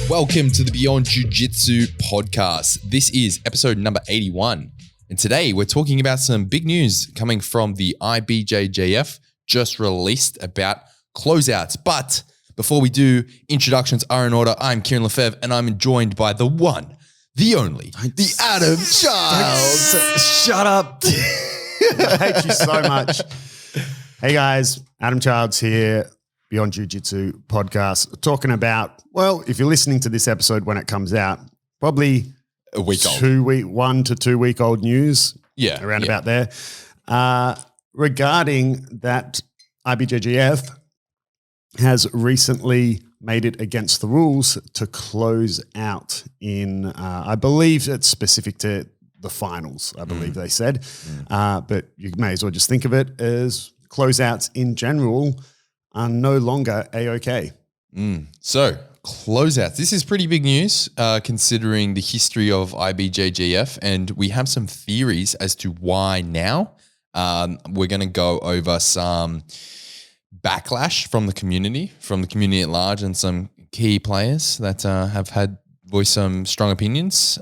Welcome to the Beyond Jiu Jitsu podcast. This is episode number 81. And today we're talking about some big news coming from the IBJJF just released about closeouts. But before we do, introductions are in order. I'm Kieren Lefebvre and I'm joined by the one, the only, the Adam Childs. Shut up. I hate you so much. Hey guys, Adam Childs here, Beyond Jiu Jitsu podcast, talking about, well, if you're listening to this episode when it comes out, probably a week old. 1 to 2 week old news. Yeah. Around about there. Regarding that IBJJF has recently made it against the rules to close out in, I believe it's specific to the finals, I believe they said. But you may as well just think of it as closeouts in general are no longer A-OK. So, closeouts. This is pretty big news considering the history of IBJJF, and we have some theories as to why now. We're going to go over some backlash from the community at large, and some key players that have had voiced some strong opinions.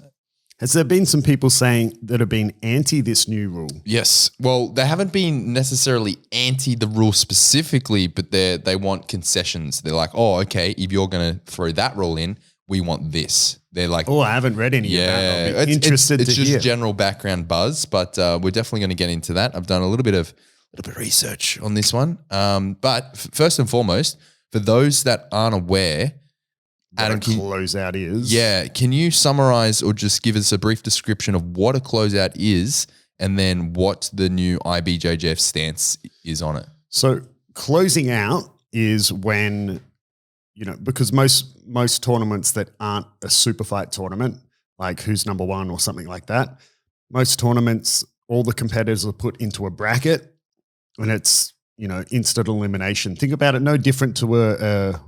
Has there been some people saying that have been anti this new rule? Yes. Well, they haven't been necessarily anti the rule specifically, but they want concessions. They're like, oh, okay, if you're going to throw that rule in, we want this. They're like, oh, I haven't read any of that. I'll be interested it's to just hear. General background buzz, but we're definitely going to get into that. I've done a little bit of research on this one. But first and foremost, for those that aren't aware, Adam, closeout is. Yeah. Can you summarize or just give us a brief description of what a closeout is and then what the new IBJJF stance is on it? So closing out is when, because most tournaments that aren't a super fight tournament, like who's number one or something like that, most tournaments, all the competitors are put into a bracket and it's, instant elimination. Think about it, no different to a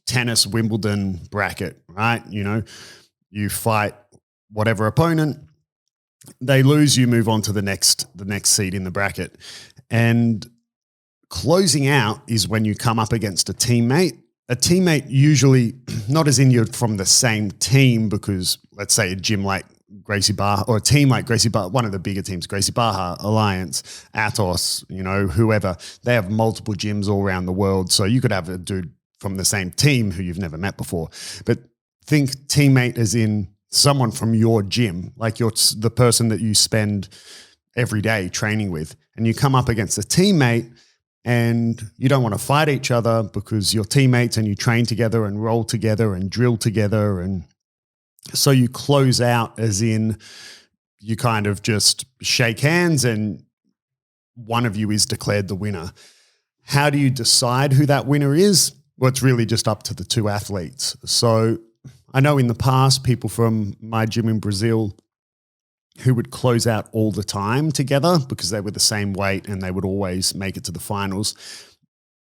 tennis Wimbledon bracket, right? You fight whatever opponent, they lose, you move on to the next seed in the bracket. And closing out is when you come up against a teammate. A teammate usually, not as in you're from the same team, because let's say a gym like Gracie Barra or a team like Gracie Barra, one of the bigger teams, Gracie Barra, Alliance, Atos, whoever, they have multiple gyms all around the world. So you could have a dude from the same team who you've never met before. But think teammate as in someone from your gym, like you're the person that you spend every day training with, and you come up against a teammate and you don't want to fight each other because you're teammates and you train together and roll together and drill together. And so you close out as in you kind of just shake hands and one of you is declared the winner. How do you decide who that winner is? Well, it's really just up to the two athletes. So I know in the past, people from my gym in Brazil who would close out all the time together because they were the same weight and they would always make it to the finals.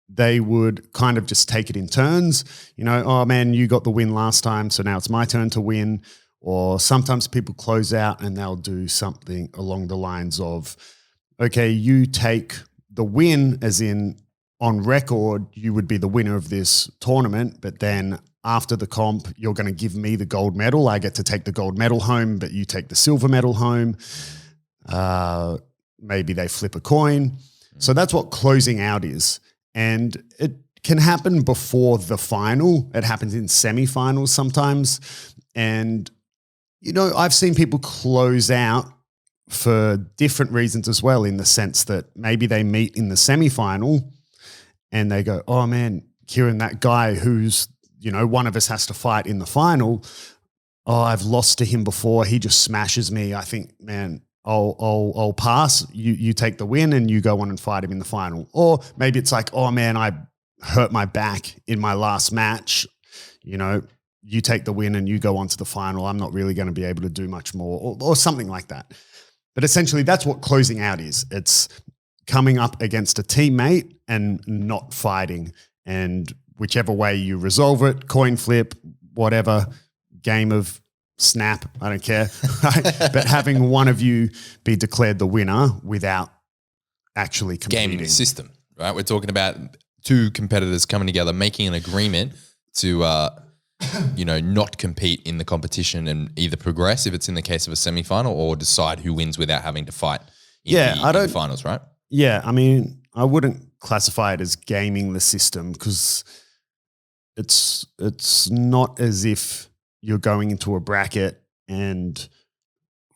They would kind of just take it in turns. Oh man, you got the win last time, so now it's my turn to win. Or sometimes people close out and they'll do something along the lines of, okay, you take the win as in, on record, you would be the winner of this tournament, but then after the comp, you're going to give me the gold medal. I get to take the gold medal home, but you take the silver medal home. Maybe they flip a coin. So that's what closing out is. And it can happen before the final. It happens in semifinals sometimes. And, I've seen people close out for different reasons as well, in the sense that maybe they meet in the semifinal and they go, oh man, Kieren, that guy who's, one of us has to fight in the final. Oh, I've lost to him before. He just smashes me. I think, man, I'll pass. You take the win and you go on and fight him in the final. Or maybe it's like, oh man, I hurt my back in my last match. You take the win and you go on to the final. I'm not really going to be able to do much more or something like that. But essentially that's what closing out is. It's coming up against a teammate and not fighting. And whichever way you resolve it, coin flip, whatever, game of snap, I don't care. But having one of you be declared the winner without actually competing. Gaming the system, right? We're talking about two competitors coming together, making an agreement to not compete in the competition and either progress if it's in the case of a semifinal or decide who wins without having to fight in the finals, right? Yeah, I mean, I wouldn't classify it as gaming the system because it's not as if you're going into a bracket and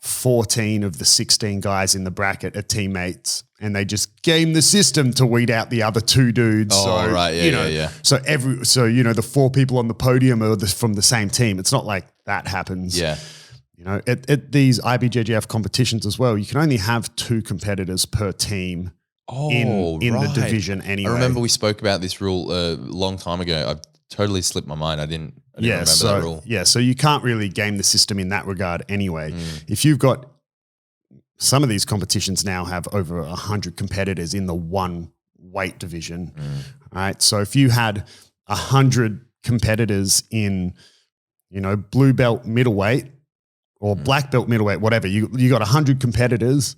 14 of the 16 guys in the bracket are teammates and they just game the system to weed out the other two dudes. Oh, so, right. Yeah. So the four people on the podium are from the same team. It's not like that happens. Yeah. At these IBJJF competitions as well, you can only have 2 competitors per team in the division anyway. I remember we spoke about this rule a long time ago. I totally slipped my mind. I didn't remember that rule. Yeah, so you can't really game the system in that regard anyway. If you've got some of these competitions now have over 100 competitors in the one weight division, right? So if you had 100 competitors in, blue belt middleweight or black belt middleweight, whatever, you got 100 competitors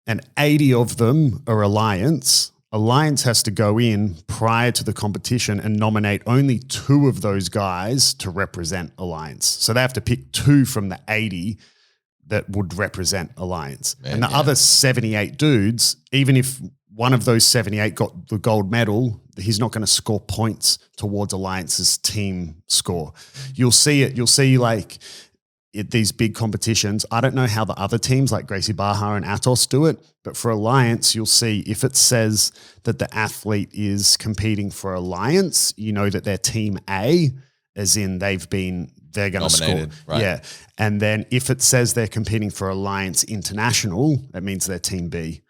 and 80 of them are Alliance. Alliance has to go in prior to the competition and nominate only 2 of those guys to represent Alliance. So they have to pick 2 from the 80 that would represent Alliance. And the other 78 dudes, even if one of those 78 got the gold medal, he's not going to score points towards Alliance's team score. You'll see it. You'll see at these big competitions. I don't know how the other teams like Gracie Barra and Atos do it, but for Alliance, you'll see if it says that the athlete is competing for Alliance, you know that they're team A, as in they're going to score. Right. Yeah. And then if it says they're competing for Alliance International, that means they're team B.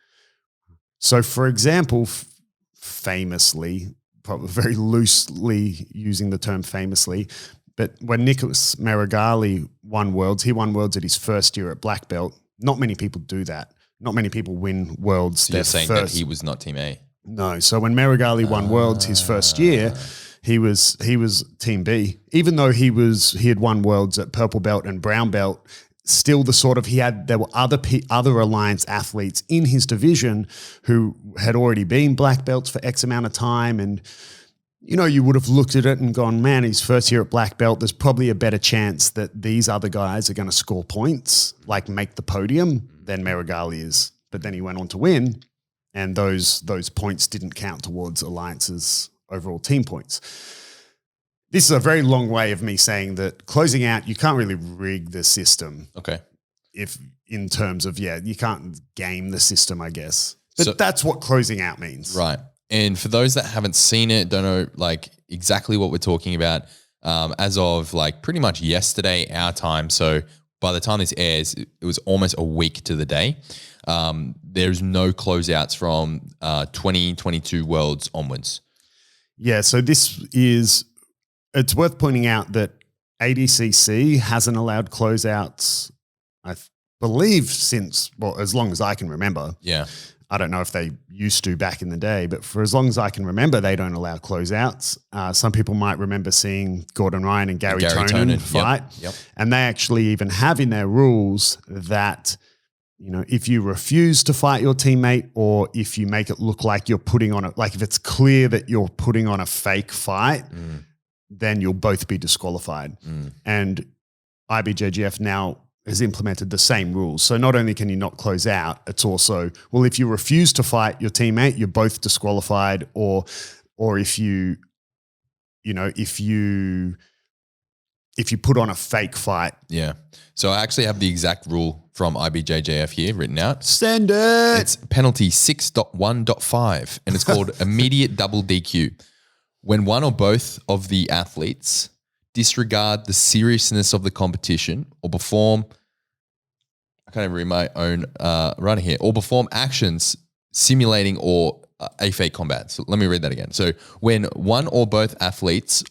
So for example, famously, probably very loosely using the term famously, but when Nicholas Marigali won Worlds, he won Worlds at his first year at black belt. Not many people do that. Not many people win Worlds. So you're saying that he was not Team A? No. So when Marigali won Worlds his first year, he was Team B. Even though he had won Worlds at purple belt and brown belt, still there were other Alliance athletes in his division who had already been black belts for X amount of time, and you would have looked at it and gone, man, his first year at black belt, there's probably a better chance that these other guys are going to score points, like make the podium, than Marigali is. But then he went on to win, and those points didn't count towards Alliance's overall team points. This is a very long way of me saying that closing out, you can't really rig the system. Okay. If in terms of, you can't game the system, I guess. But that's what closing out means. Right. And for those that haven't seen it, don't know exactly what we're talking about, as of pretty much yesterday, our time. So by the time this airs, it was almost a week to the day. There's no closeouts from 2022 Worlds onwards. Yeah. So it's worth pointing out that ADCC hasn't allowed closeouts, I believe, since, as long as I can remember. Yeah. I don't know if they used to back in the day, but for as long as I can remember, they don't allow closeouts. Some people might remember seeing Gordon Ryan and Gary Tonin fight. Yep. And they actually even have in their rules that, if you refuse to fight your teammate, or if you make it look like you're putting on if it's clear that you're putting on a fake fight, then you'll both be disqualified. And IBJJF now has implemented the same rules. So not only can you not close out, it's also, if you refuse to fight your teammate, you're both disqualified, or if you put on a fake fight. Yeah. So I actually have the exact rule from IBJJF here written out. Send it. It's penalty 6.1.5, and it's called immediate double DQ. When one or both of the athletes disregard the seriousness of the competition or perform, I can't even read my own writing here, or perform actions simulating or a fake combat. So let me read that again. So when one or both athletes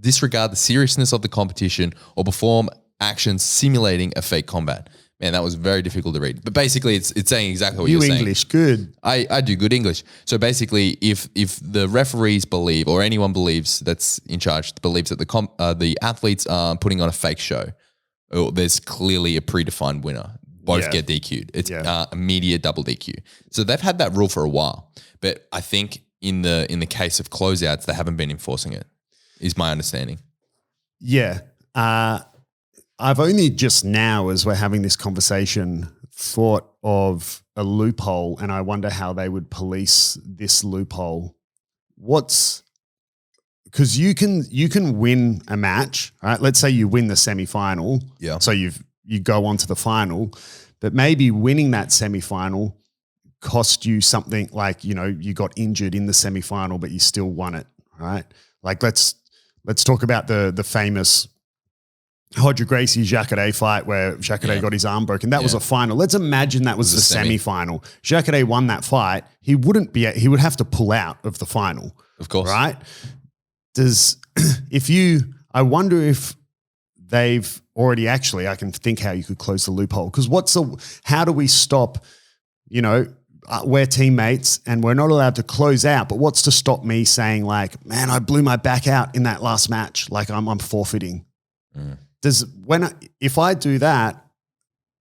disregard the seriousness of the competition or perform actions simulating a fake combat. Man, that was very difficult to read. But basically, it's saying exactly what you're saying. English, good. I do good English. So basically, if the referees believe, or anyone believes that's in charge believes that the athletes are putting on a fake show, or there's clearly a predefined winner, both get DQ'd. It's immediate double DQ. So they've had that rule for a while, but I think in the case of closeouts, they haven't been enforcing it. is my understanding. Yeah. I've only just now, as we're having this conversation, thought of a loophole, and I wonder how they would police this loophole. Because you can win a match, right? Let's say you win the semifinal. Yeah. So you go on to the final, but maybe winning that semifinal cost you something like, you got injured in the semifinal, but you still won it, right? Like let's talk about the famous Roger Gracie Jacare fight where Jacare got his arm broken. That was a final. Let's imagine that was the semi-final. Jacare won that fight. He would have to pull out of the final. Of course. Right? I wonder if they've already I can think how you could close the loophole. Because how do we stop, we're teammates and we're not allowed to close out, but what's to stop me saying like, man, I blew my back out in that last match. Like I'm forfeiting. If I do that,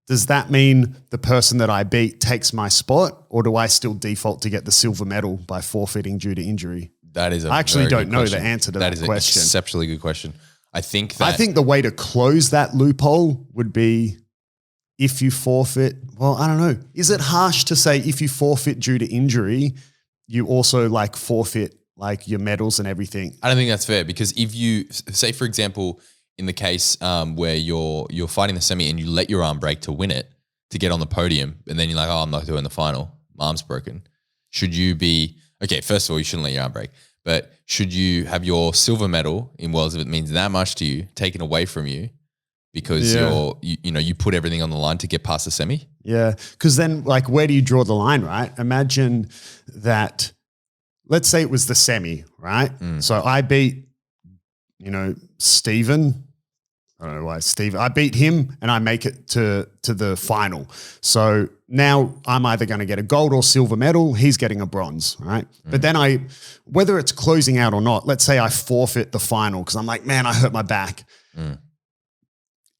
does that mean the person that I beat takes my spot, or do I still default to get the silver medal by forfeiting due to injury? That is I actually don't know the answer to that question. That is an exceptionally good question. I think the way to close that loophole would be if you forfeit. Well, I don't know. Is it harsh to say if you forfeit due to injury, you also like forfeit like your medals and everything? I don't think that's fair, because if you say, for example, in the case where you're fighting the semi and you let your arm break to win it, to get on the podium, and then you're like, oh, I'm not doing the final, my arm's broken. Should you be, okay, first of all, you shouldn't let your arm break, but should you have your silver medal in Worlds if it means that much to you taken away from you because you put everything on the line to get past the semi? Yeah, because then like where do you draw the line, right? Imagine that, let's say it was the semi, right? So I beat, Steven. I don't know why Steve. I beat him and I make it to the final. So now I'm either going to get a gold or silver medal. He's getting a bronze, right? But then whether it's closing out or not, let's say I forfeit the final because I'm like, man, I hurt my back.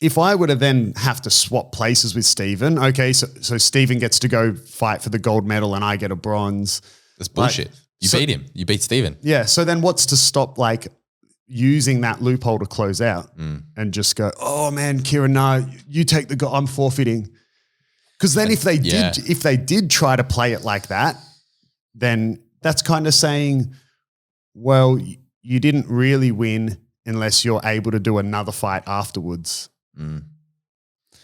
If I were to then have to swap places with Steven, okay, so Steven gets to go fight for the gold medal and I get a bronze. That's bullshit. You beat him. You beat Steven. Yeah. So then what's to stop like using that loophole to close out and just go, oh man, Kieren, no, you take the goal, I'm forfeiting. Because then if they did try to play it like that, then that's kind of saying, well, you didn't really win unless you're able to do another fight afterwards.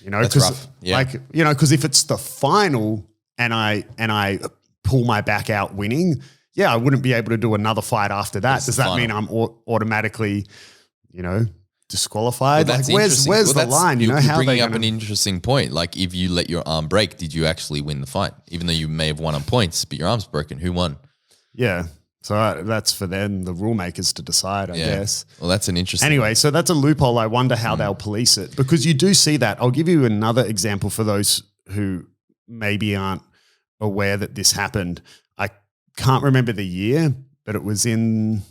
That's rough. Yeah. Because if it's the final and I pull my back out winning, I wouldn't be able to do another fight after that. Does that mean I'm automatically, disqualified? Well, like, where's the line? You're bringing up an interesting point. Like, if you let your arm break, did you actually win the fight? Even though you may have won on points, but your arm's broken. Who won? Yeah. So that's for them, the rule makers, to decide, I guess. Well, that's an interesting. Anyway, so that's a loophole. I wonder how they'll police it, because you do see that. I'll give you another example for those who maybe aren't aware that this happened. I can't remember the year, but it was in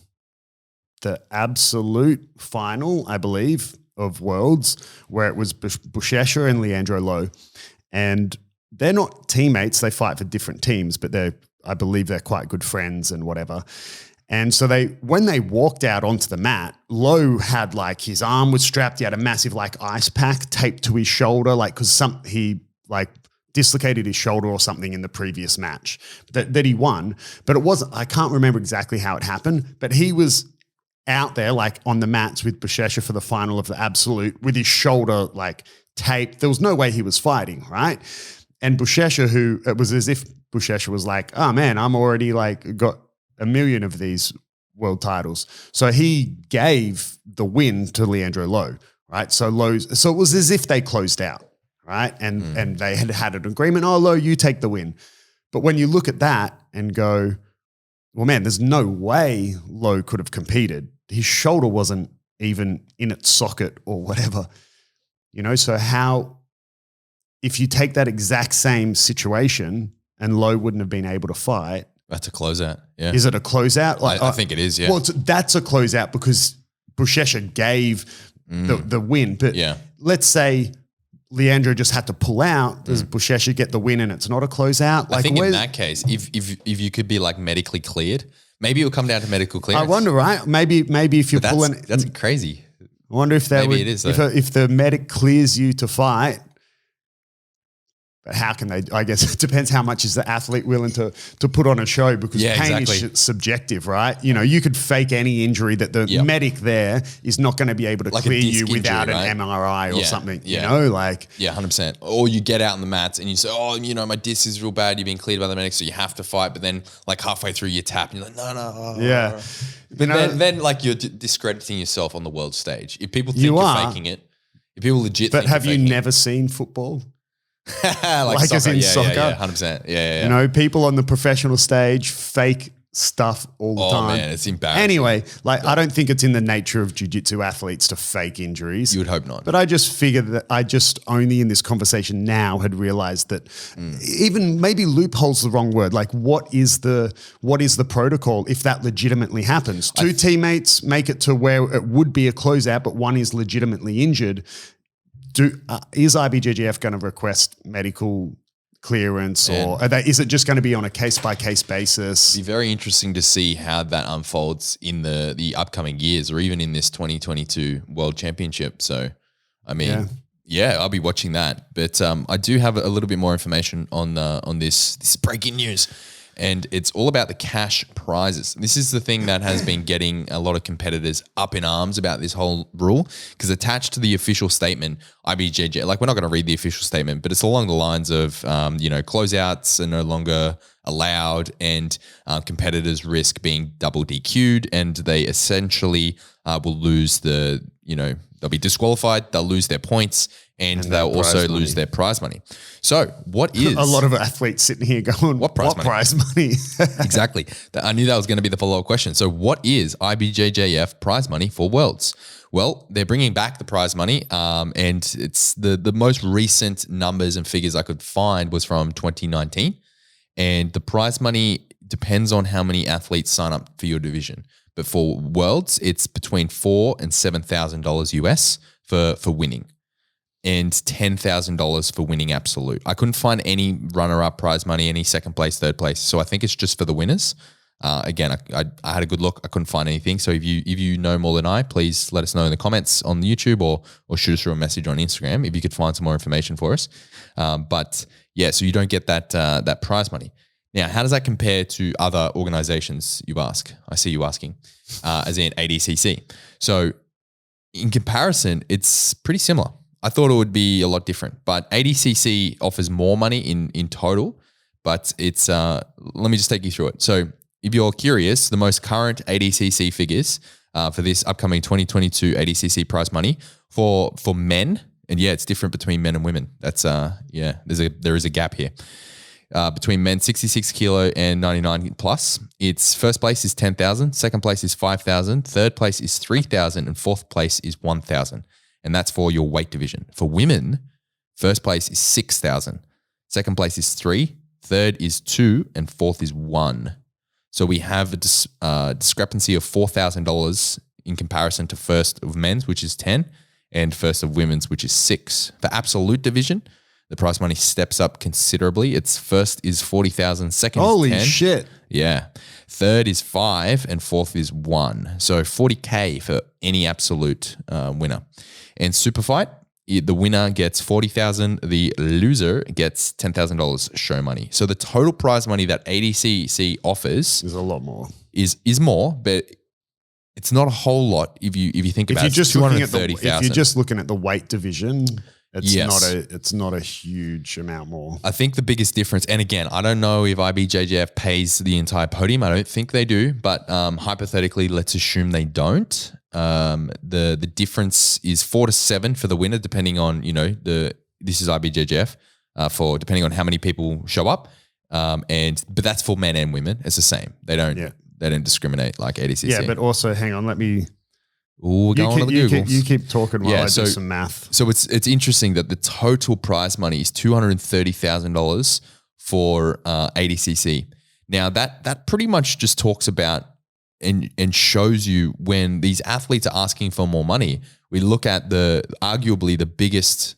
the absolute final, I believe, of Worlds, where it was Buchecha and Leandro Lo. And they're not teammates. They fight for different teams, but I believe they're quite good friends and whatever. And so when they walked out onto the mat, Lo had like his arm was strapped. He had a massive like ice pack taped to his shoulder, like because he like dislocated his shoulder or something in the previous match that he won. But it wasn't. I can't remember exactly how it happened. But he was out there like on the mats with Buchecha for the final of the absolute with his shoulder like taped. There was no way he was fighting, right? And Buchecha, it was as if Buchecha was like, oh man, I'm already like got a million of these world titles. So he gave the win to Leandro Lo, right? So it was as if they closed out, right? And they had an agreement, oh, Lo, you take the win. But when you look at that and go, well, man, there's no way Lo could have competed. His shoulder wasn't even in its socket or whatever, so if you take that exact same situation and Lo wouldn't have been able to fight. That's a closeout. Yeah. Is it a closeout? Like, I think it is. Yeah. Well, that's a closeout because Buchecha gave the win. But let's say Leandro just had to pull out. Does Buchecha get the win and it's not a closeout? I think in that case, if you could be like medically cleared, Maybe it'll come down to medical clearance. I wonder, right? Maybe if you're pulling, that's crazy. I wonder if they would, it is, if the medic clears you to fight. But how can they? I guess it depends how much is the athlete willing to put on a show, because pain is subjective, right? You know, you could fake any injury that the medic there is not going to be able to clear you without an MRI or something. You know, like 100%. Or you get out on the mats and you say, "Oh, you know, my disc is real bad. You've been cleared by the medic, so you have to fight." But then, like halfway through, you tap and you're like, "No." But then like you're discrediting yourself on the world stage. If people think you're faking it, if people legit. But have you never seen football? like soccer. As in soccer, 100%. Yeah. You know, people on the professional stage fake stuff all the time. Oh man, it's embarrassing. Anyway, like I don't think it's in the nature of jiu-jitsu athletes to fake injuries. You would hope not. But I just figured that I just only in this conversation now had realized that even maybe loophole's the wrong word. Like what is the protocol if that legitimately happens? Two teammates make it to where it would be a closeout, but one is legitimately injured. Is IBJJF going to request medical clearance, or is it just going to be on a case-by-case basis? It'd be very interesting to see how that unfolds in the upcoming years, or even in this 2022 World Championship. So, I mean, I'll be watching that. But I do have a little bit more information on this. This is breaking news. And it's all about the cash prizes. This is the thing that has been getting a lot of competitors up in arms about this whole rule, because attached to the official statement, IBJJ, like we're not going to read the official statement, but it's along the lines of, closeouts are no longer allowed, and competitors risk being double DQ'd, and they essentially will lose they'll be disqualified, they'll lose their points, and they'll also lose their prize money. So what is... A lot of athletes sitting here going, what prize money? Exactly. I knew that was going to be the follow-up question. So what is IBJJF prize money for Worlds? Well, they're bringing back the prize money, and it's the most recent numbers and figures I could find was from 2019. And the prize money depends on how many athletes sign up for your division. But for Worlds, it's between $4,000 and $7,000 US for winning, and $10,000 for winning absolute. I couldn't find any runner-up prize money, any second place, third place. So I think it's just for the winners. Again, I had a good look. I couldn't find anything. So if you know more than I, please let us know in the comments on YouTube or shoot us through a message on Instagram if you could find some more information for us. But yeah, so you don't get that prize money. Now, how does that compare to other organizations, you ask? I see you asking, as in ADCC. So in comparison, it's pretty similar. I thought it would be a lot different, but ADCC offers more money in total, but it's, let me just take you through it. So if you're curious, the most current ADCC figures for this upcoming 2022 ADCC prize money for men, and it's different between men and women. That's, there is a gap here. Between men 66 kilo and 99 plus, its first place is 10,000, second place is 5,000, third place is 3,000, and fourth place is 1,000. And that's for your weight division. For women, first place is 6,000, second place is 3, third is 2, and fourth is 1. So we have a discrepancy of $4,000 in comparison to first of men's, which is 10, and first of women's, which is 6. For absolute division, the prize money steps up considerably. Its first is 40,000, second Holy is 10. Holy shit. Yeah. Third is 5 and fourth is 1. So $40K for any absolute winner. And super fight, the winner gets 40,000, the loser gets $10,000 show money. So the total prize money that ADCC offers is a lot more. Is more, but it's not a whole lot if you think about it. If you're just looking at the weight division, it's not a huge amount more. I think the biggest difference, and again, I don't know if IBJJF pays the entire podium. I don't think they do, but hypothetically, let's assume they don't. The difference is 4 to 7 for the winner, depending on this is IBJJF for depending on how many people show up. But that's for men and women. It's the same. They don't discriminate like ADCC. Yeah, but also hang on, let me. We're going on the Googles. You keep talking while I do some math. So it's interesting that the total prize money is $230,000 for ADCC. Now that pretty much just talks about and shows you when these athletes are asking for more money. We look at arguably the biggest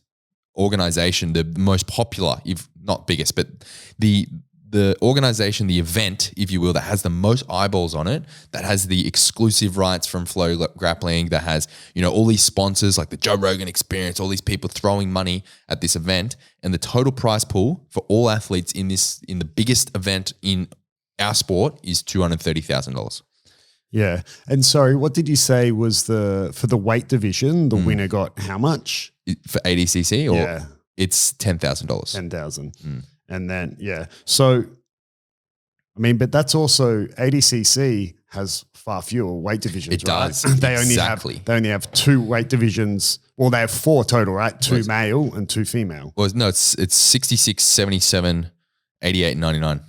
organization, the most popular, if not biggest, but the the organization, the event, if you will, that has the most eyeballs on it, that has the exclusive rights from Flow Grappling, that has, all these sponsors like the Joe Rogan Experience, all these people throwing money at this event, and the total prize pool for all athletes in the biggest event in our sport is $230,000. Yeah. And sorry, what did you say was for the weight division, the winner got how much? For ADCC or Yeah. It's $10,000. 10,000. And then, yeah. So, but that's also ADCC has far fewer weight divisions. It does. Right? They Exactly. only have 2 weight divisions. Well, they have 4 total, right? 2 male and 2 female. Well, no, it's 66, 77, 88, and 99.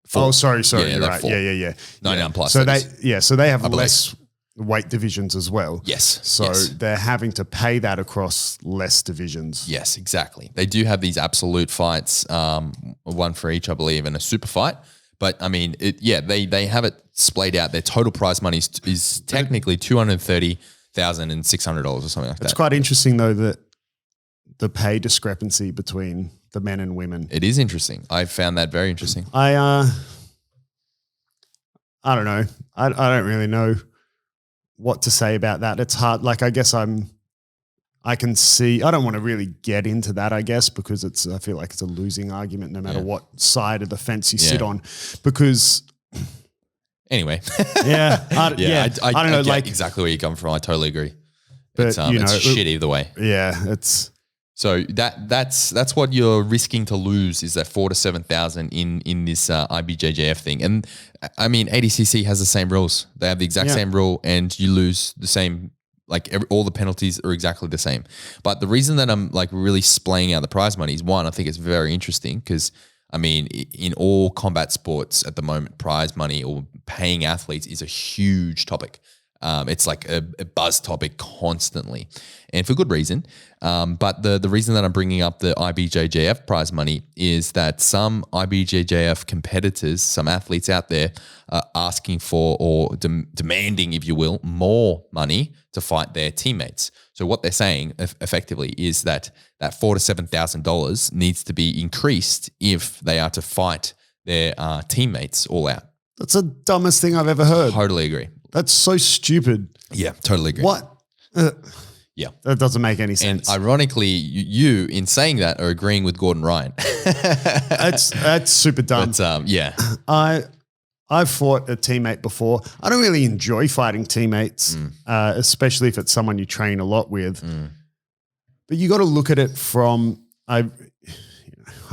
4. Oh, sorry. Yeah, You're right. 4. Yeah. 99 plus. So they have less weight divisions as well. Yes. So yes. they're having to pay that across less divisions. Yes, exactly. They do have these absolute fights, one for each, I believe, and a super fight. But they have it splayed out. Their total prize money is technically $230,600 or something like that. It's quite interesting though that the pay discrepancy between the men and women. It is interesting. I found that very interesting. I don't know. I don't really know what to say about that. It's hard. Like, I guess I can see, I don't want to really get into that, I guess, because I feel like it's a losing argument no matter what side of the fence you sit on, because anyway, I don't know, like exactly where you come from. I totally agree. But it's shit either way. Yeah. It's, so that's what you're risking to lose is that 4,000 to 7,000 in this IBJJF thing. And ADCC has the same rules. They have the exact same rule, and you lose the same. Like all the penalties are exactly the same. But the reason that I'm like really splaying out the prize money is, one, I think it's very interesting because in all combat sports at the moment, prize money or paying athletes is a huge topic. It's like a buzz topic constantly, and for good reason. But the reason that I'm bringing up the IBJJF prize money is that some IBJJF competitors, some athletes out there are asking for or demanding, if you will, more money to fight their teammates. So what they're saying effectively is that $4,000 to $7,000 needs to be increased if they are to fight their teammates all out. that's the dumbest thing I've ever heard. Totally agree. That's so stupid. Yeah, totally agree. What? Yeah. That doesn't make any sense. And ironically, you in saying that are agreeing with Gordon Ryan. That's super dumb. But yeah. I've fought a teammate before. I don't really enjoy fighting teammates, especially if it's someone you train a lot with. But you got to look at it from I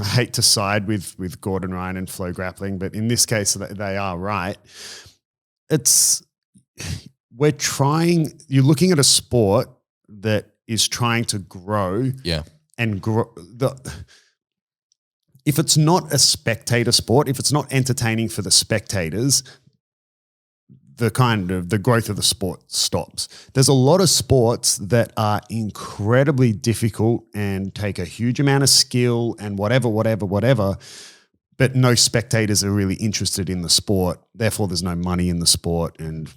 hate to side with Gordon Ryan and Flow Grappling, but in this case, they are right. You're looking at a sport that is trying to grow. Yeah. And grow if it's not a spectator sport, if it's not entertaining for the spectators, the growth of the sport stops. There's a lot of sports that are incredibly difficult and take a huge amount of skill and whatever, but no spectators are really interested in the sport. Therefore, there's no money in the sport. And,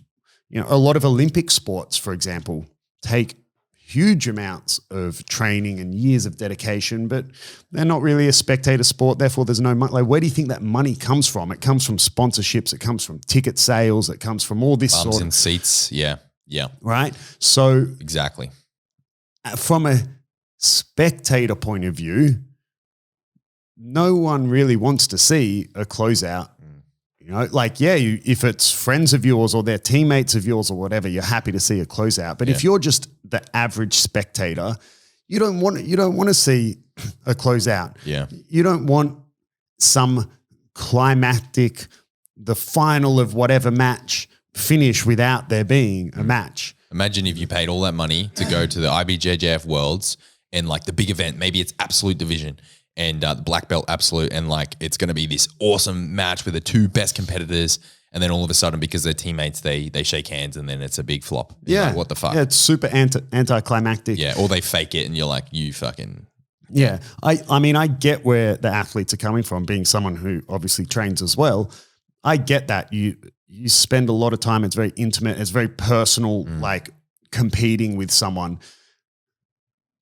a lot of Olympic sports, for example, take huge amounts of training and years of dedication, but they're not really a spectator sport. Therefore, there's no money. Like, where do you think that money comes from? It comes from sponsorships. It comes from ticket sales. It comes from all this Bums sort of and seats. Yeah. Yeah. Right. So Exactly. from a spectator point of view, no one really wants to see a closeout. If it's friends of yours or they're teammates of yours or whatever, you're happy to see a closeout. But if you're just the average spectator, you don't want to see a closeout. Yeah. You don't want some climactic, the final of whatever match finish without there being a match. Imagine if you paid all that money to go to the IBJJF Worlds and like the big event, maybe it's absolute division and the black belt absolute, and like it's going to be this awesome match with the two best competitors, and then all of a sudden, because they're teammates, they shake hands, and then it's a big flop. You're like, what the fuck? Yeah, it's super anticlimactic. Yeah, or they fake it, and you're like, you fucking. Yeah, I get where the athletes are coming from. Being someone who obviously trains as well, I get that you spend a lot of time. It's very intimate. It's very personal, like competing with someone.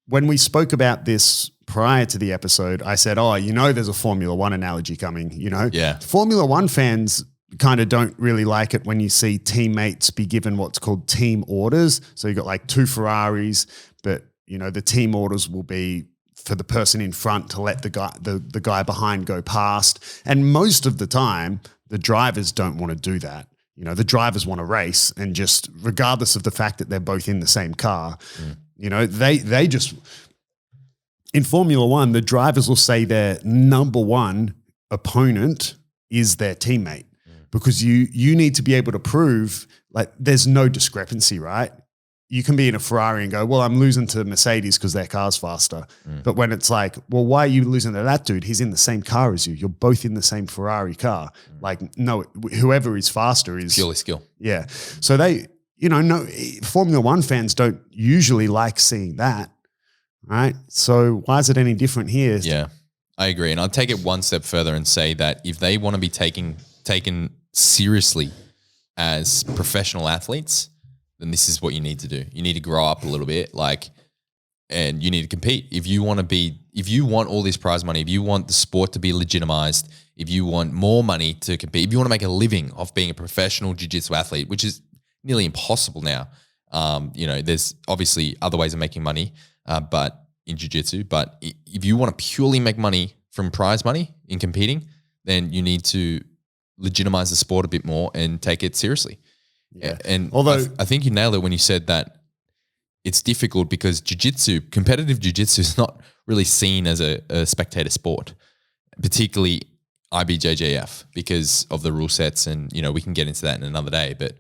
When we spoke about this prior to the episode, I said, oh, there's a Formula One analogy coming, Yeah. Formula One fans kind of don't really like it when you see teammates be given what's called team orders. So you got like 2 Ferraris, but the team orders will be for the person in front to let the guy behind go past. And most of the time, the drivers don't want to do that. The drivers want to race, and just regardless of the fact that they're both in the same car, they just in Formula One, the drivers will say their number one opponent is their teammate, because you need to be able to prove like there's no discrepancy, right? You can be in a Ferrari and go, well, I'm losing to Mercedes because their car's faster. But when it's like, well, why are you losing to that dude? He's in the same car as you. You're both in the same Ferrari car. Like, no, whoever is faster is Purely skill. Yeah. So they, no, Formula One fans don't usually like seeing that, right? So why is it any different here? Yeah, I agree. And I'll take it one step further and say that if they want to be taken seriously as professional athletes, then this is what you need to do. You need to grow up a little bit, and you need to compete. If you want all this prize money, if you want the sport to be legitimized, if you want more money to compete, if you want to make a living off being a professional jiu-jitsu athlete, which is nearly impossible now. There's obviously other ways of making money, but in jiu-jitsu, but if you want to purely make money from prize money in competing, then you need to legitimize the sport a bit more and take it seriously. Yeah. And although I think you nailed it when you said that it's difficult because competitive jiu-jitsu is not really seen as a spectator sport, particularly IBJJF, because of the rule sets, and we can get into that in another day. But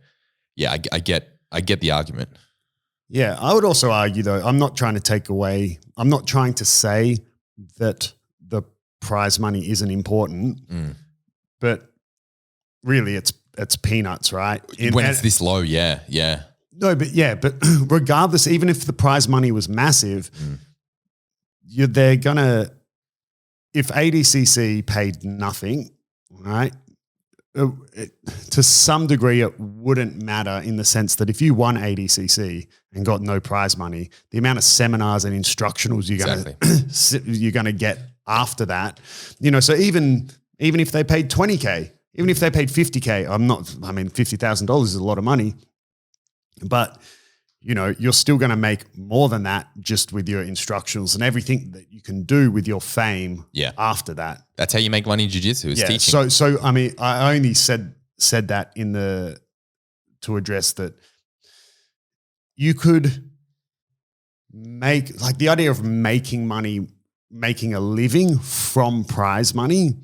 yeah, I get the argument. Yeah, I would also argue though, I'm not trying to say that the prize money isn't important, but really it's peanuts, right? When it's this low, yeah. No, but regardless, even if the prize money was massive, if ADCC paid nothing, right? To some degree, it wouldn't matter in the sense that if you won ADCC and got no prize money, the amount of seminars and instructionals you're gonna get after that, so even if they paid $20K, even if they paid $50K, $50,000 is a lot of money, but you're still going to make more than that just with your instructionals and everything that you can do with your fame after that. That's how you make money in jiu-jitsu, is teaching. So I only said that to address that you could make, like, the idea of making money, making a living from prize money,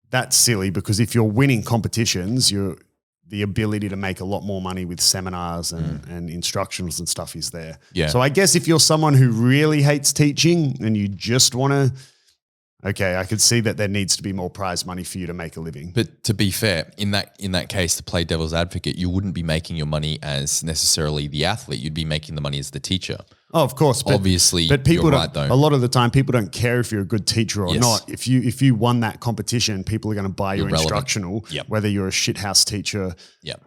that's silly, because if you're winning competitions, the ability to make a lot more money with seminars and instructionals and stuff is there. Yeah. So I guess if you're someone who really hates teaching and you just want to, I could see that there needs to be more prize money for you to make a living. But to be fair, in that case, to play devil's advocate, you wouldn't be making your money as necessarily the athlete. You'd be making the money as the teacher. Oh, of course. But, obviously, but people you're right, though. A lot of the time, people don't care if you're a good teacher or not. If you won that competition, people are going to buy your instructional, whether you're a shithouse teacher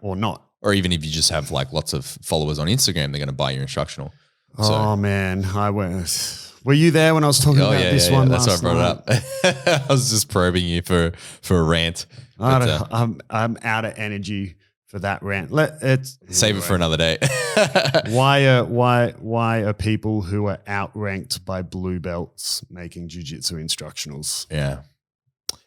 or not. Or even if you just have like lots of followers on Instagram, they're going to buy your instructional. Oh, man. Were you there when I was talking about this one last night? That's why I brought it up. I was just probing you for a rant. I'm out of energy for that rant. Save it for another day. Why are people who are outranked by blue belts making jiu-jitsu instructionals? Yeah.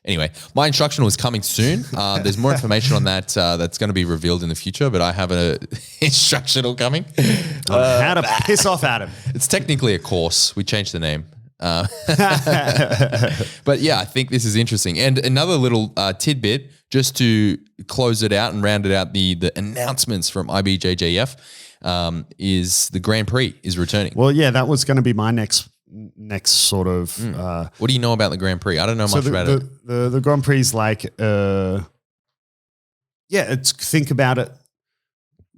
Anyway, my instructional is coming soon. There's more information on that that's going to be revealed in the future, but I have an instructional coming. How to piss off Adam. It's technically a course. We changed the name. But yeah, I think this is interesting. And another little tidbit, just to close it out and round it out, the announcements from IBJJF is the Grand Prix is returning. Well, yeah, that was going to be my next sort of. What do you know about the Grand Prix? I don't know much about it. The Grand Prix is like, think about it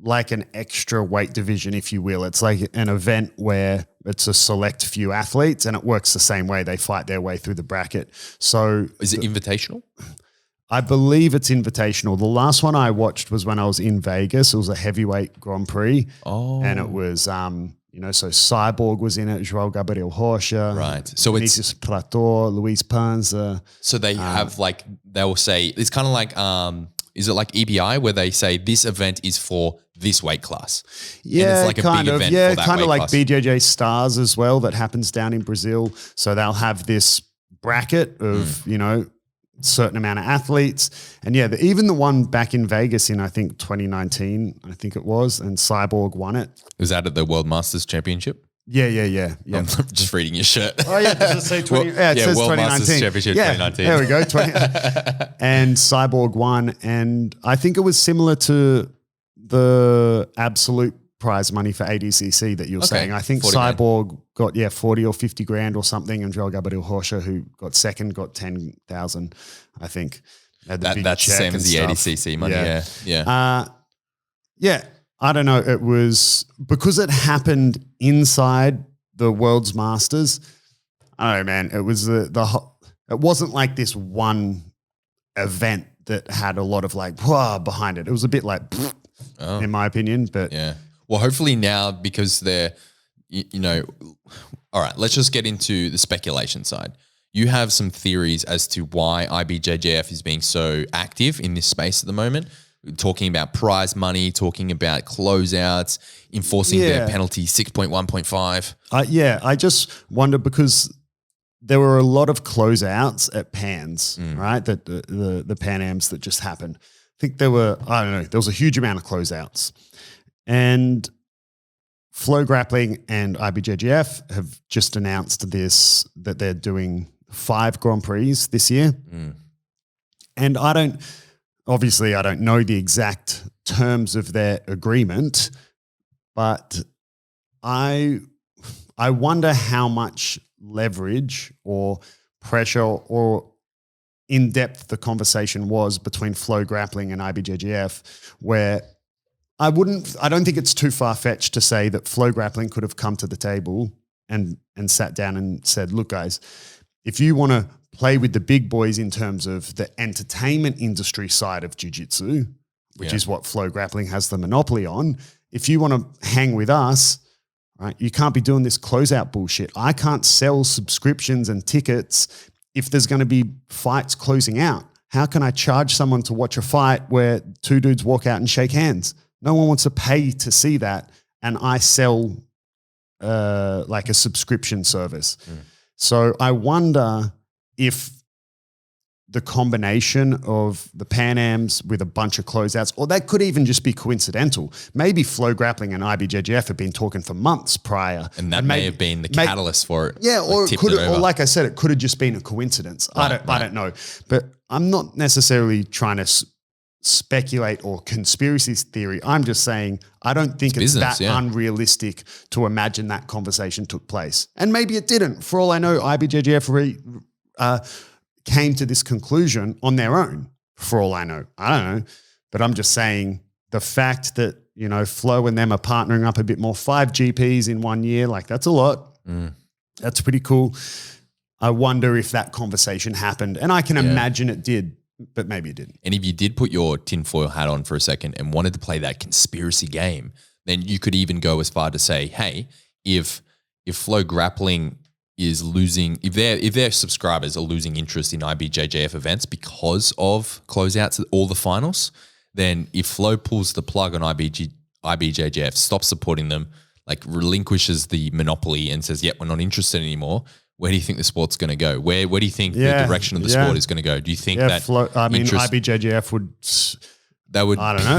like an extra weight division, if you will. It's like an event where it's a select few athletes, and it works the same way. They fight their way through the bracket. So is it invitational? I believe it's invitational. The last one I watched was when I was in Vegas. It was a heavyweight Grand Prix. Oh. And it was So Cyborg was in it, João Gabriel Rocha. Right. So Vinicius Prator, Luis Panza. So they have they will say, it's kind of like, is it like EBI where they say this event is for this weight class? Yeah, and it's like kind a big of. event Yeah, for that kind of weight like class. BJJ Stars as well that happens down in Brazil. So they'll have this bracket of, certain amount of athletes. And yeah, even the one back in Vegas in, I think, 2019, I think it was, and Cyborg won it. Was that at the World Masters Championship? Yeah. I'm just reading your shirt. Oh, yeah. Does it say 20? Well, it says World 2019. Masters Championship 2019. There we go. And Cyborg won. And I think it was similar to the absolute prize money for ADCC that you were saying. I think 40 grand. Cyborg got 40 or 50 grand or something, and João Gabriel Rocha, who got second, got 10,000. I think That's the same as the ADCC money. Yeah. I don't know. It was because it happened inside the World's Masters. I don't know, man. It was it wasn't like this one event that had a lot of behind it. It was a bit like, in my opinion, but yeah. Well, hopefully now, because they're, all right, let's just get into the speculation side. You have some theories as to why IBJJF is being so active in this space at the moment, talking about prize money, talking about closeouts, enforcing their penalty 6.1.5. I just wonder because there were a lot of closeouts at Pans, right? That the Pan Ams that just happened. I think there was a huge amount of closeouts. And Flow Grappling and IBJJF have just announced that they're doing 5 Grand Prix this year. And I don't know the exact terms of their agreement, but I wonder how much leverage or pressure or in depth the conversation was between Flow Grappling and IBJJF, where I don't think it's too far-fetched to say that Flow Grappling could have come to the table and sat down and said, look, guys, if you want to play with the big boys in terms of the entertainment industry side of jiu-jitsu, which is what Flow Grappling has the monopoly on, if you want to hang with us, right, you can't be doing this closeout bullshit. I can't sell subscriptions and tickets if there's going to be fights closing out. How can I charge someone to watch a fight where 2 dudes walk out and shake hands? No one wants to pay to see that, and I sell like a subscription service. So I wonder if the combination of the Pan Ams with a bunch of closeouts, or that could even just be coincidental. Maybe Flow Grappling and IBJJF have been talking for months prior. And that may have been the catalyst for it. Yeah, or it could have, or like I said, it could have just been a coincidence. Right, I don't know. But I'm not necessarily trying to speculate or conspiracy theory. I'm just saying I don't think it's business, that unrealistic to imagine that conversation took place. And maybe it didn't. For all I know, IBJJF came to this conclusion on their own, for all I know. I don't know. But I'm just saying the fact that, Flow and them are partnering up a bit more, 5 GPs in 1 year, that's a lot. That's pretty cool. I wonder if that conversation happened. And I can imagine it did, but maybe it didn't. And if you did put your tinfoil hat on for a second and wanted to play that conspiracy game, then you could even go as far to say, hey, if Flow Grappling is losing, if their subscribers are losing interest in IBJJF events because of closeouts at all the finals, then if Flow pulls the plug on IBJJF, stops supporting them, relinquishes the monopoly and says, yep, we're not interested anymore, where do you think the sport's going to go? Where do you think the direction of the sport is going to go? Do you think that IBJJF would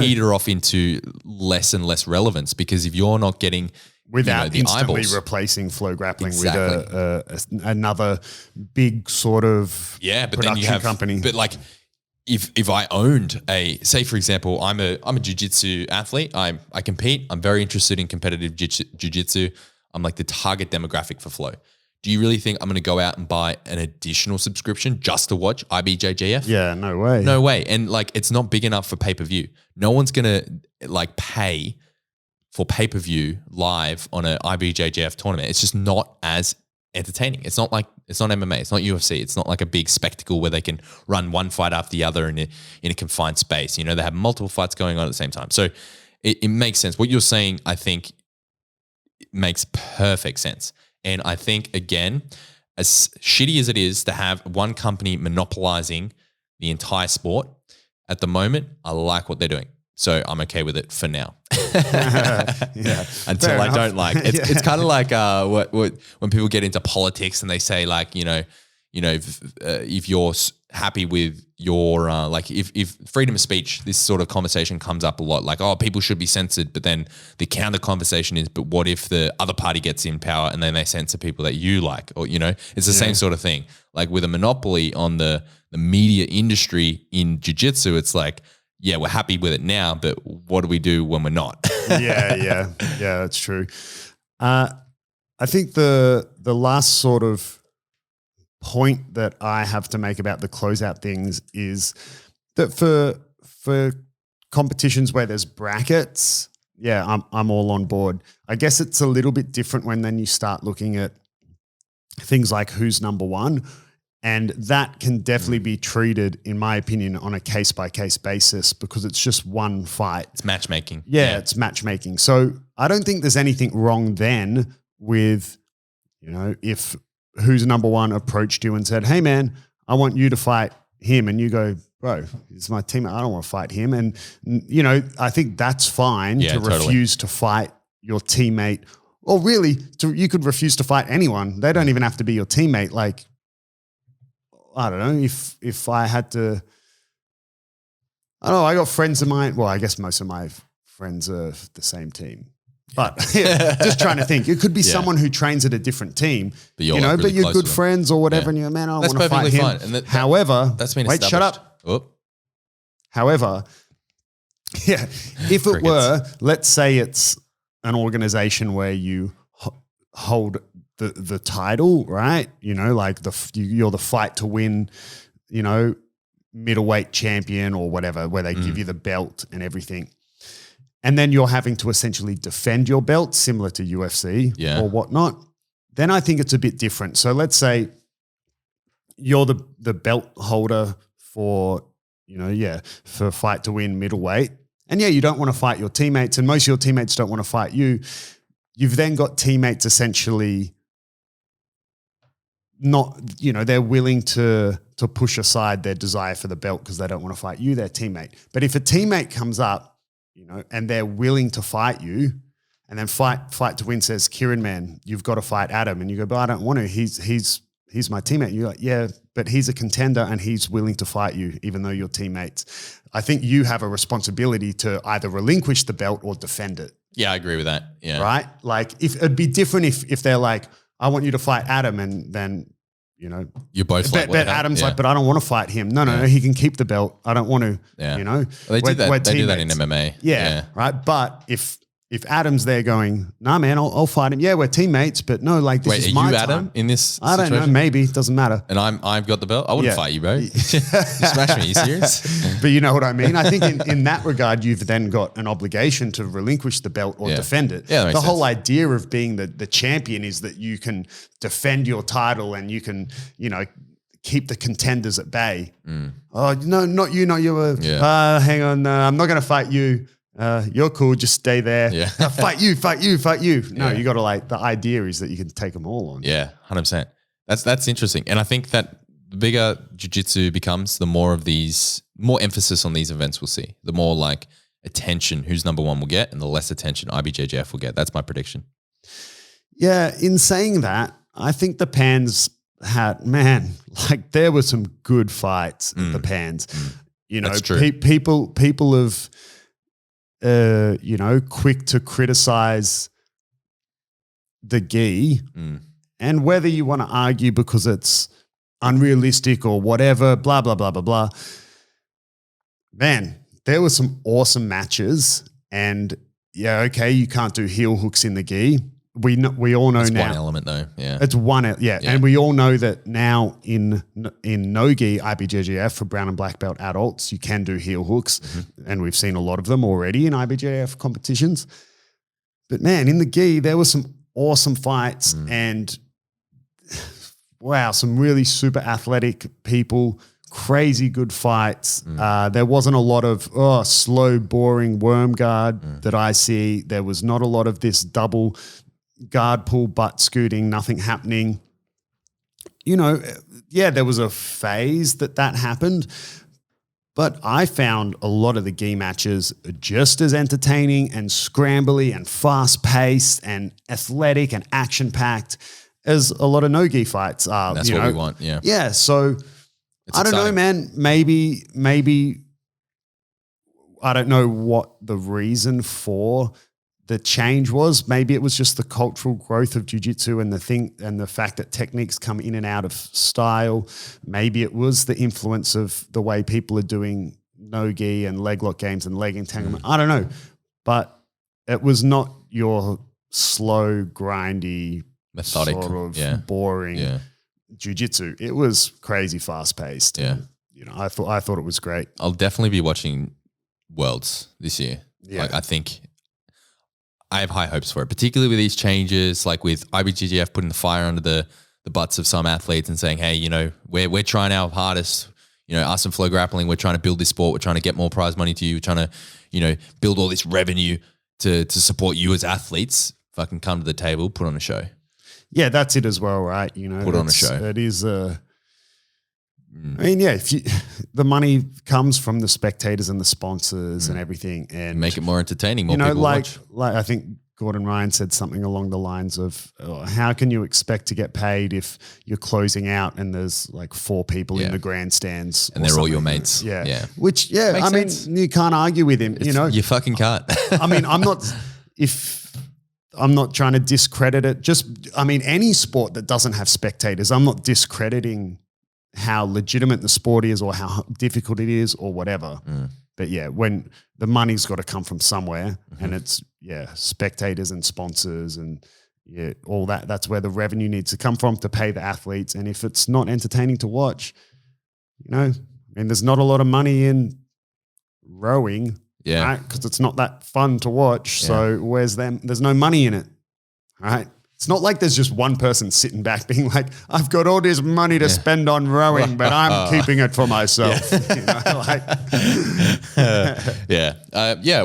peter off into less and less relevance? Because if you're not getting without the instantly eyeballs, replacing Flow Grappling with another big sort of but production then you have company. But if I owned say for example, I'm a jiu-jitsu athlete. I compete. I'm very interested in competitive jiu-jitsu. I'm the target demographic for Flow. Do you really think I'm going to go out and buy an additional subscription just to watch IBJJF? Yeah, no way. No way. And it's not big enough for pay-per-view. No one's going to pay for pay-per-view live on an IBJJF tournament. It's just not as entertaining. It's not MMA. It's not UFC. It's not like a big spectacle where they can run one fight after the other in a confined space. They have multiple fights going on at the same time. So it makes sense. What you're saying, I think, makes perfect sense. And I think, again, as shitty as it is to have one company monopolizing the entire sport, at the moment, I like what they're doing. So I'm okay with it for now. Yeah. Until I don't like it. It's kind of like what when people get into politics and they say like, if you're happy with your if freedom of speech, this sort of conversation comes up a lot. Like, oh, people should be censored, but then the counter conversation is, but what if the other party gets in power and then they censor people that you like? Or it's the same sort of thing. Like with a monopoly on the media industry in jiu-jitsu, it's like, yeah, we're happy with it now, but what do we do when we're not? Yeah, that's true. I think the last sort of point that I have to make about the closeout things is that for competitions where there's brackets, yeah, I'm all on board. I guess it's a little bit different when then you start looking at things like who's number one. And that can definitely be treated, in my opinion, on a case-by-case basis because it's just one fight. It's matchmaking. Yeah, it's matchmaking. So I don't think there's anything wrong then with, if who's number one approached you and said, hey, man, I want you to fight him. And you go, bro, he's my teammate. I don't want to fight him. And, I think that's fine to refuse to fight your teammate. Or really, you could refuse to fight anyone. They don't even have to be your teammate. Like, I don't know, if I had to, I don't know, I got friends of mine. Well, I guess most of my friends are the same team. But just trying to think. It could be someone who trains at a different team, but you're good friends or whatever, and you're, man, I want to fight him. Fine. And however, that's been wait, shut up. Oh. However, if it were, let's say it's an organization where you hold the title, right? Like you're the fight to win, middleweight champion or whatever, where they give you the belt and everything. And then you're having to essentially defend your belt, similar to UFC or whatnot. Then I think it's a bit different. So let's say you're the belt holder for, for fight to win middleweight. And you don't want to fight your teammates, and most of your teammates don't want to fight you. You've then got teammates essentially not, they're willing to push aside their desire for the belt because they don't want to fight you, their teammate. But if a teammate comes up, and they're willing to fight you, and then fight to win says, Kieren, man, you've got to fight Adam. And you go, but I don't want to. He's my teammate. You're like, yeah, but he's a contender and he's willing to fight you, even though you're teammates. I think you have a responsibility to either relinquish the belt or defend it. Yeah, I agree with that. Yeah. Right? Like it'd be different if they're like, I want you to fight Adam, and then, you're both like, but Adam's like, but I don't want to fight him. No, he can keep the belt. I don't want to, Well, they do that in MMA. Yeah. Right. But if Adam's there going, nah, man, I'll fight him. Yeah, we're teammates, but no, like this is my time. Wait, are you Adam in this I don't know. Maybe. It doesn't matter. And I've got the belt? I wouldn't fight you, bro. You smash me. Are you serious? But you know what I mean? I think in that regard, you've then got an obligation to relinquish the belt or defend it. Yeah, the whole idea of being the champion is that you can defend your title and you can, keep the contenders at bay. Oh, no, not you. Hang on. I'm not going to fight you. You're cool. Just stay there. Yeah. Fight you. No, you got to the idea is that you can take them all on. Yeah, 100%. That's interesting. And I think that the bigger jiu-jitsu becomes, the more emphasis on these events we'll see. The more attention who's number one will get, and the less attention IBJJF will get. That's my prediction. Yeah. In saying that, I think the Pans had, there were some good fights at the Pans. That's true. People have, quick to criticize the gi, and whether you want to argue because it's unrealistic or whatever, blah, blah, blah, blah, blah. Man, there were some awesome matches, and you can't do heel hooks in the gi. We all know it's now. One element though, yeah. It's one, and we all know that now in no-gi IBJJF for brown and black belt adults, you can do heel hooks, and we've seen a lot of them already in IBJJF competitions. But man, in the gi, there were some awesome fights, and wow, some really super athletic people, crazy good fights. There wasn't a lot of slow, boring worm guard that I see. There was not a lot of this double guard pull, butt scooting, nothing happening. You know, yeah, there was a phase that happened, but I found a lot of the gi matches just as entertaining and scrambly and fast-paced and athletic and action-packed as a lot of no-gi fights are. That's what we want, yeah. Yeah, so It's I don't know, exciting. man. Maybe I don't know what the reason for the change was. Maybe it was just the cultural growth of jiu-jitsu and the fact that techniques come in and out of style. Maybe it was the influence of the way people are doing no-gi and leg lock games and leg entanglement. I don't know. But it was not your slow, grindy, Methodical, sort of boring jiu-jitsu. It was crazy fast-paced. Yeah. And, you know, I thought it was great. I'll definitely be watching Worlds this year. Yeah. Like, I think I have high hopes for it, particularly with these changes, like with IBJJF putting the fire under the butts of some athletes and saying, hey, you know, we're trying our hardest, you know, us and Flow Grappling, we're trying to build this sport. We're trying to get more prize money to you. We're trying to, you know, build all this revenue to support you as athletes. Fucking come to the table, put on a show. Yeah, that's it as well, right? You know, Put on a show. It is I mean, yeah, the money comes from the spectators and the sponsors and everything, and Make it more entertaining, more you know, people watch. like I think Gordon Ryan said something along the lines of, "How can you expect to get paid if you're closing out and there's like 4 people in the grandstands And or they're all your something?" mates. Yeah, which I Makes mean, sense. you can't argue with him. You know, You fucking can't. I mean, I'm not trying to discredit it. I mean, any sport that doesn't have spectators, I'm not discrediting how legitimate the sport is or how difficult it is or whatever. But yeah, when the money's got to come from somewhere and it's, spectators and sponsors and all that, that's where the revenue needs to come from to pay the athletes. And if it's not entertaining to watch, you know, I mean, there's not a lot of money in rowing. Yeah. Right? Because it's not that fun to watch. So there's no money in it. Right? It's not like there's just one person sitting back being like, I've got all this money to spend on rowing, but I'm keeping it for myself. You know, like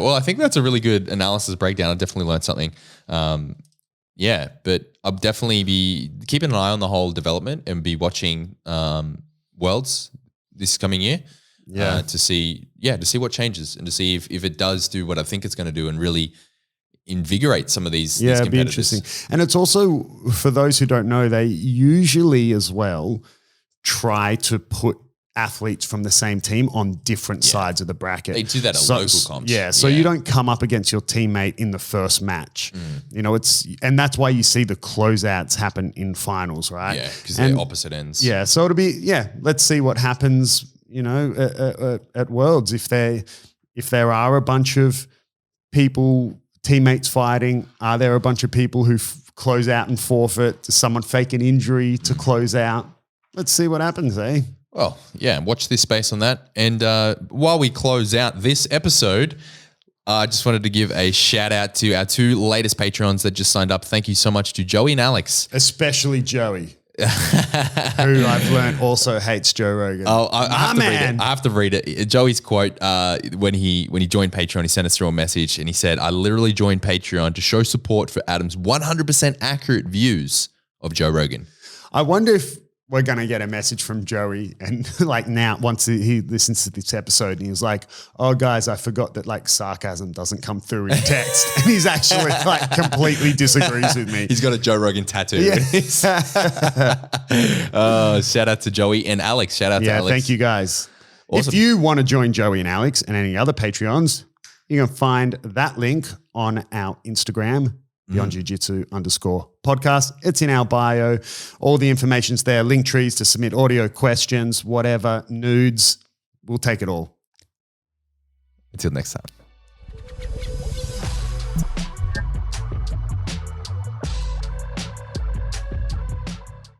well, I think that's a really good analysis breakdown. I definitely learned something. But I'll definitely be keeping an eye on the whole development and be watching Worlds this coming year. To see what changes and to see if it does do what I think it's going to do and really invigorate some of these it'd competitors. be interesting. And it's also, for those who don't know, they usually as well try to put athletes from the same team on different sides of the bracket. They do that at local comps. Yeah, so you don't come up against your teammate in the first match. You know, and that's why you see the closeouts happen in finals, right? Yeah, because they're opposite ends. Yeah, so it'll be, let's see what happens, you know, at Worlds. If there are a bunch of people, teammates fighting, are there a bunch of people who close out and forfeit? Does someone fake an injury to close out? Let's see what happens, eh? Well, watch this space on that. And while we close out this episode, I just wanted to give a shout out to our 2 latest Patreons that just signed up. Thank you so much to Joey and Alex. Especially Joey. Who I've learned also hates Joe Rogan. Oh, I have to read it. Joey's quote when he joined Patreon, he sent us through a message and he said, "I literally joined Patreon to show support for Adam's 100% accurate views of Joe Rogan." I wonder if we're going to get a message from Joey and like now once he listens to this episode and he's like, "Oh guys, I forgot that like sarcasm doesn't come through in text." And he's actually like completely disagrees with me. He's got a Joe Rogan tattoo. Yeah. Shout out to Joey and Alex. Shout out to Alex. Thank you guys. Awesome. If you want to join Joey and Alex and any other Patreons, you can find that link on our Instagram, @BeyondJujitsu_podcast. It's in our bio. All the information's there. Link trees to submit audio questions, whatever, nudes. We'll take it all. Until next time.